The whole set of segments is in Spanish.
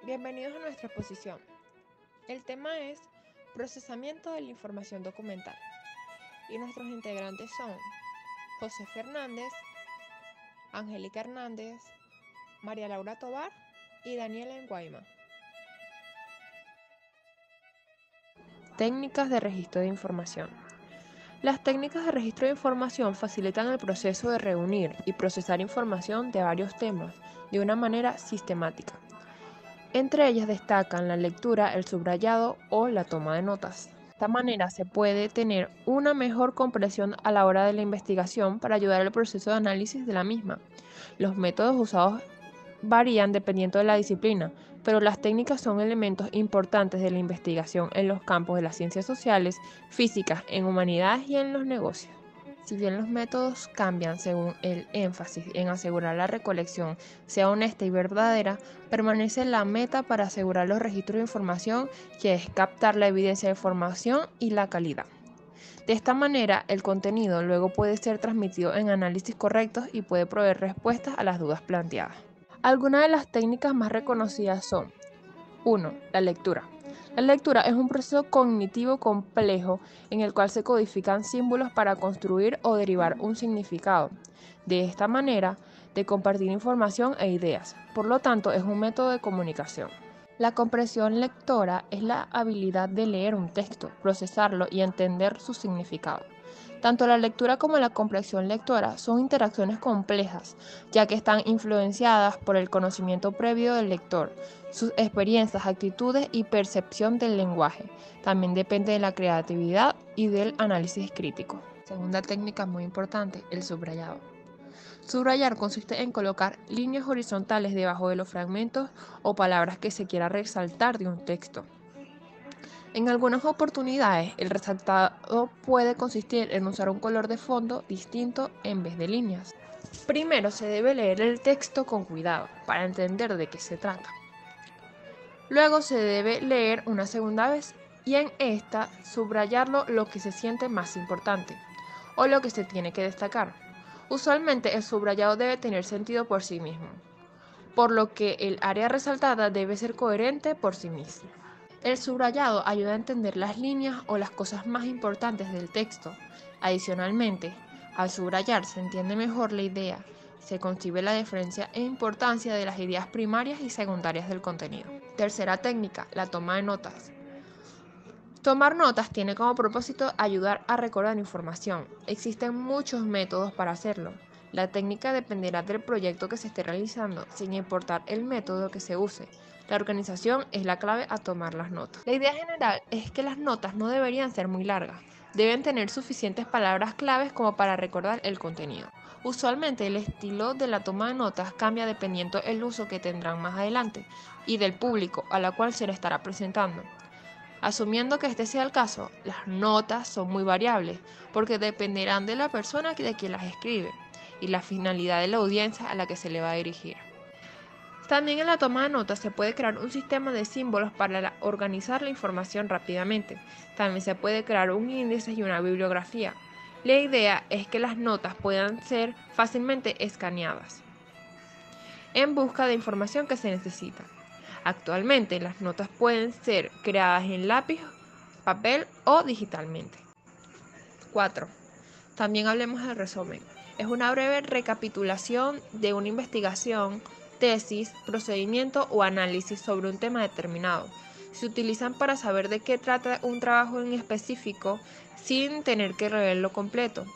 Bienvenidos a nuestra exposición. El tema es procesamiento de la información documental y nuestros integrantes son José Fernández, Angélica Hernández, María Laura Tobar y Daniela Enguayma. Técnicas de registro de información. Las técnicas de registro de información facilitan el proceso de reunir y procesar información de varios temas de una manera sistemática. Entre ellas destacan la lectura, el subrayado o la toma de notas. De esta manera se puede tener una mejor comprensión a la hora de la investigación para ayudar al proceso de análisis de la misma. Los métodos usados varían dependiendo de la disciplina, pero las técnicas son elementos importantes de la investigación en los campos de las ciencias sociales, físicas, en humanidades y en los negocios. Si bien los métodos cambian según el énfasis en asegurar la recolección sea honesta y verdadera, permanece la meta para asegurar los registros de información, que es captar la evidencia de información y la calidad. De esta manera, el contenido luego puede ser transmitido en análisis correctos y puede proveer respuestas a las dudas planteadas. Algunas de las técnicas más reconocidas son: 1. La lectura. La lectura es un proceso cognitivo complejo en el cual se codifican símbolos para construir o derivar un significado. De esta manera, de compartir información e ideas. Por lo tanto, es un método de comunicación. La comprensión lectora es la habilidad de leer un texto, procesarlo y entender su significado. Tanto la lectura como la comprensión lectora son interacciones complejas, ya que están influenciadas por el conocimiento previo del lector, sus experiencias, actitudes y percepción del lenguaje. También depende de la creatividad y del análisis crítico. Segunda técnica muy importante, el subrayado. Subrayar consiste en colocar líneas horizontales debajo de los fragmentos o palabras que se quiera resaltar de un texto. En algunas oportunidades, el resaltado puede consistir en usar un color de fondo distinto en vez de líneas. Primero se debe leer el texto con cuidado para entender de qué se trata. Luego se debe leer una segunda vez y en esta subrayarlo lo que se siente más importante o lo que se tiene que destacar. Usualmente el subrayado debe tener sentido por sí mismo, por lo que el área resaltada debe ser coherente por sí misma. El subrayado ayuda a entender las líneas o las cosas más importantes del texto. Adicionalmente, al subrayar se entiende mejor la idea, se concibe la diferencia e importancia de las ideas primarias y secundarias del contenido. Tercera técnica, la toma de notas. Tomar notas tiene como propósito ayudar a recordar información. Existen muchos métodos para hacerlo. La técnica dependerá del proyecto que se esté realizando, sin importar el método que se use. La organización es la clave a tomar las notas. La idea general es que las notas no deberían ser muy largas. Deben tener suficientes palabras claves como para recordar el contenido. Usualmente el estilo de la toma de notas cambia dependiendo del uso que tendrán más adelante y del público a la cual se le estará presentando. Asumiendo que este sea el caso, las notas son muy variables porque dependerán de la persona de quien las escribe y la finalidad de la audiencia a la que se le va a dirigir. También en la toma de notas se puede crear un sistema de símbolos para organizar la información rápidamente. También se puede crear un índice y una bibliografía. La idea es que las notas puedan ser fácilmente escaneadas en busca de información que se necesita. Actualmente, las notas pueden ser creadas en lápiz, papel o digitalmente. 4. También hablemos del resumen. Es una breve recapitulación de una investigación, tesis, procedimiento o análisis sobre un tema determinado. Se utilizan para saber de qué trata un trabajo en específico sin tener que leerlo completo.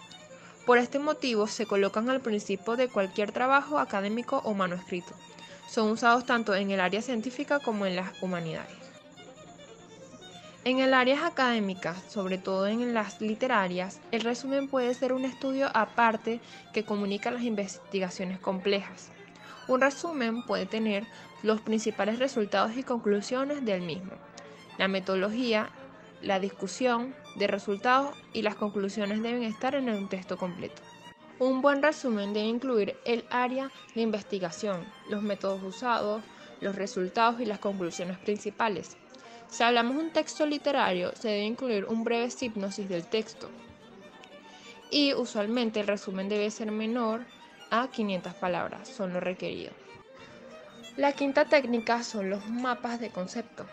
Por este motivo, se colocan al principio de cualquier trabajo académico o manuscrito. Son usados tanto en el área científica como en las humanidades. En el área académica, sobre todo en las literarias, el resumen puede ser un estudio aparte que comunica las investigaciones complejas. Un resumen puede tener los principales resultados y conclusiones del mismo, la metodología, la discusión de resultados y las conclusiones deben estar en un texto completo. Un buen resumen debe incluir el área de investigación, los métodos usados, los resultados y las conclusiones principales. Si hablamos de un texto literario, se debe incluir un breve hipnosis del texto. Y usualmente el resumen debe ser menor a 500 palabras, son lo requerido. La quinta técnica son los mapas de concepto.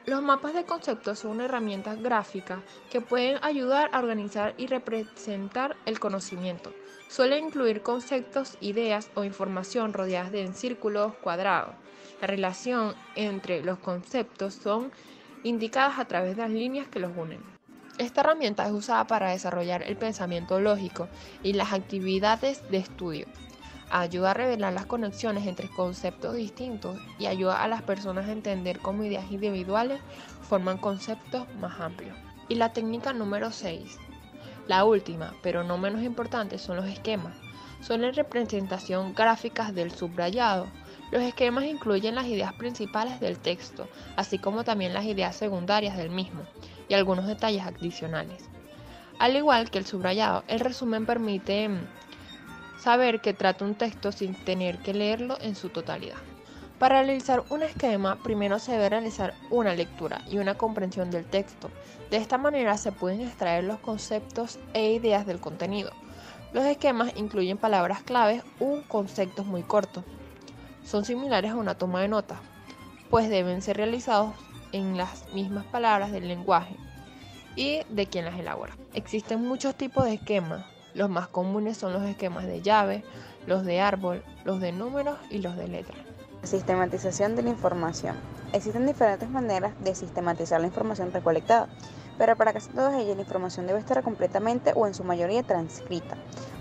Los mapas de concepto son herramientas gráficas que pueden ayudar a organizar y representar el conocimiento. Suelen incluir conceptos, ideas o información rodeadas de círculos cuadrados. La relación entre los conceptos son indicadas a través de las líneas que los unen. Esta herramienta es usada para desarrollar el pensamiento lógico y las actividades de estudio. Ayuda a revelar las conexiones entre conceptos distintos y ayuda a las personas a entender cómo ideas individuales forman conceptos más amplios. Y la técnica número 6, la última, pero no menos importante, son los esquemas. Son la representación gráficas del subrayado. Los esquemas incluyen las ideas principales del texto, así como también las ideas secundarias del mismo y algunos detalles adicionales. Al igual que el subrayado, el resumen permite saber que trata un texto sin tener que leerlo en su totalidad. Para realizar un esquema, primero se debe realizar una lectura y una comprensión del texto. De esta manera se pueden extraer los conceptos e ideas del contenido. Los esquemas incluyen palabras claves u conceptos muy cortos. Son similares a una toma de nota, pues deben ser realizados en las mismas palabras del lenguaje y de quien las elabora. Existen muchos tipos de esquemas. Los más comunes son los esquemas de llave, los de árbol, los de números y los de letra. Sistematización de la información. Existen diferentes maneras de sistematizar la información recolectada, pero para casi todas ellas la información debe estar completamente o en su mayoría transcrita,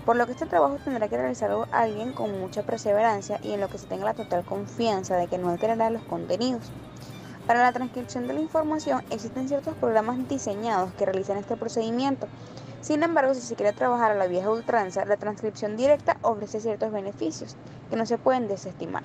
por lo que este trabajo tendrá que realizarlo alguien con mucha perseverancia y en lo que se tenga la total confianza de que no alterará los contenidos. Para la transcripción de la información existen ciertos programas diseñados que realizan este procedimiento. Sin embargo, si se quiere trabajar a la vieja ultranza, la transcripción directa ofrece ciertos beneficios que no se pueden desestimar.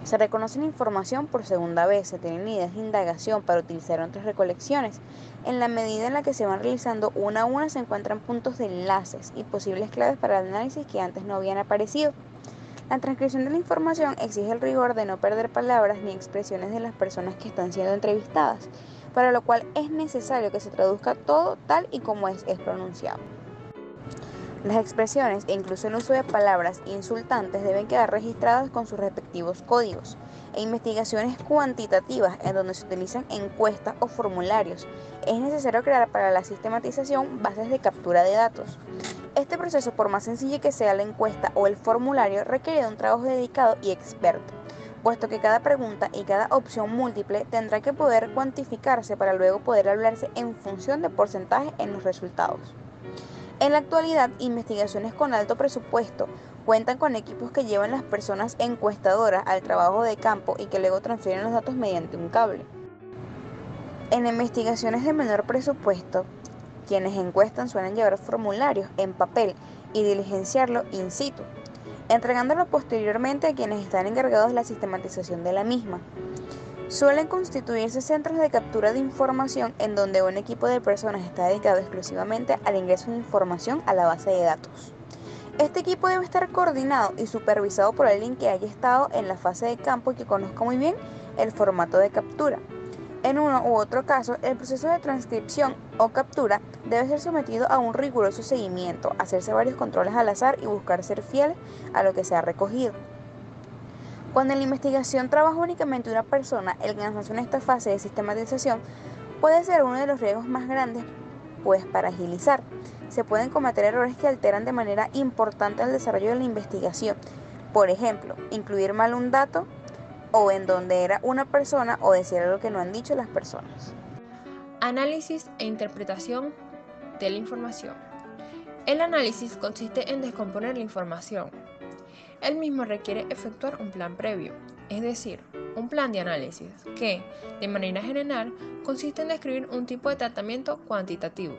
Se reconoce la información por segunda vez, se tienen ideas de indagación para utilizar en otras recolecciones. En la medida en la que se van realizando una a una se encuentran puntos de enlaces y posibles claves para el análisis que antes no habían aparecido. La transcripción de la información exige el rigor de no perder palabras ni expresiones de las personas que están siendo entrevistadas, para lo cual es necesario que se traduzca todo tal y como es pronunciado. Las expresiones e incluso el uso de palabras insultantes deben quedar registradas con sus respectivos códigos. E investigaciones cuantitativas en donde se utilizan encuestas o formularios. Es necesario crear para la sistematización bases de captura de datos. Este proceso, por más sencillo que sea la encuesta o el formulario, requiere de un trabajo dedicado y experto, puesto que cada pregunta y cada opción múltiple tendrá que poder cuantificarse para luego poder hablarse en función de porcentaje en los resultados. En la actualidad, investigaciones con alto presupuesto cuentan con equipos que llevan las personas encuestadoras al trabajo de campo y que luego transfieren los datos mediante un cable. En investigaciones de menor presupuesto, quienes encuestan suelen llevar formularios en papel y diligenciarlo in situ, entregándolo posteriormente a quienes están encargados de la sistematización de la misma. Suelen constituirse centros de captura de información en donde un equipo de personas está dedicado exclusivamente al ingreso de información a la base de datos. Este equipo debe estar coordinado y supervisado por alguien que haya estado en la fase de campo y que conozca muy bien el formato de captura. En uno u otro caso, el proceso de transcripción o captura debe ser sometido a un riguroso seguimiento, hacerse varios controles al azar y buscar ser fiel a lo que se ha recogido. Cuando en la investigación trabaja únicamente una persona, el cansancio en esta fase de sistematización puede ser uno de los riesgos más grandes, pues para agilizar se pueden cometer errores que alteran de manera importante el desarrollo de la investigación. Por ejemplo, incluir mal un dato o en donde era una persona o decir algo que no han dicho las personas. Análisis e interpretación de la información. El análisis consiste en descomponer la información. El mismo requiere efectuar un plan previo, es decir, un plan de análisis que, de manera general, consiste en describir un tipo de tratamiento cuantitativo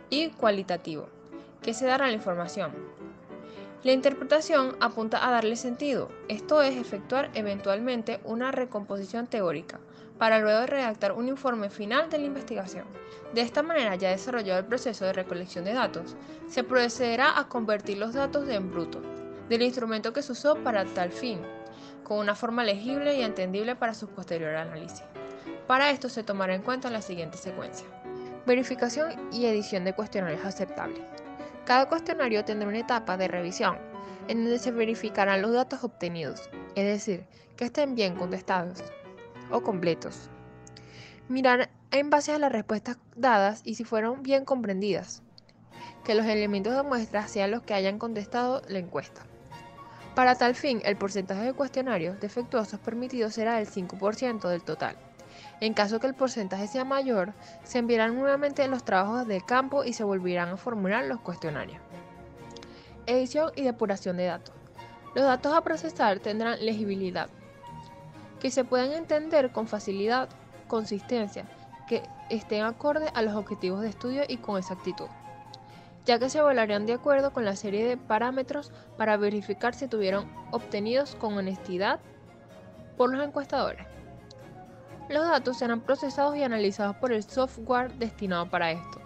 y cualitativo que se dará a la información. La interpretación apunta a darle sentido, esto es efectuar eventualmente una recomposición teórica, para luego redactar un informe final de la investigación. De esta manera, ya desarrollado el proceso de recolección de datos, se procederá a convertir los datos en bruto, del instrumento que se usó para tal fin, con una forma legible y entendible para su posterior análisis. Para esto se tomará en cuenta la siguiente secuencia. Verificación y edición de cuestionarios aceptables. Cada cuestionario tendrá una etapa de revisión. en donde se verificarán los datos obtenidos, es decir, que estén bien contestados o completos. Mirar en base a las respuestas dadas y si fueron bien comprendidas, que los elementos de muestra sean los que hayan contestado la encuesta. Para tal fin, el porcentaje de cuestionarios defectuosos permitidos será del 5% del total. En caso que el porcentaje sea mayor, se enviarán nuevamente los trabajos de campo y se volverán a formular los cuestionarios. Edición y depuración de datos. Los datos a procesar tendrán legibilidad, que se puedan entender con facilidad, consistencia, que estén acorde a los objetivos de estudio y con exactitud, ya que se evaluarán de acuerdo con la serie de parámetros para verificar si estuvieron obtenidos con honestidad por los encuestadores. Los datos serán procesados y analizados por el software destinado para esto.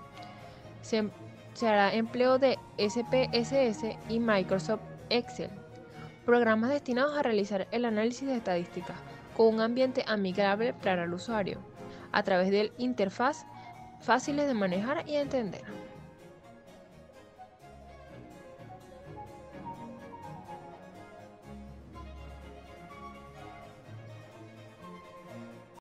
Se hará empleo de SPSS y Microsoft Excel, programas destinados a realizar el análisis de estadísticas con un ambiente amigable para el usuario, a través de interfaz fáciles de manejar y entender.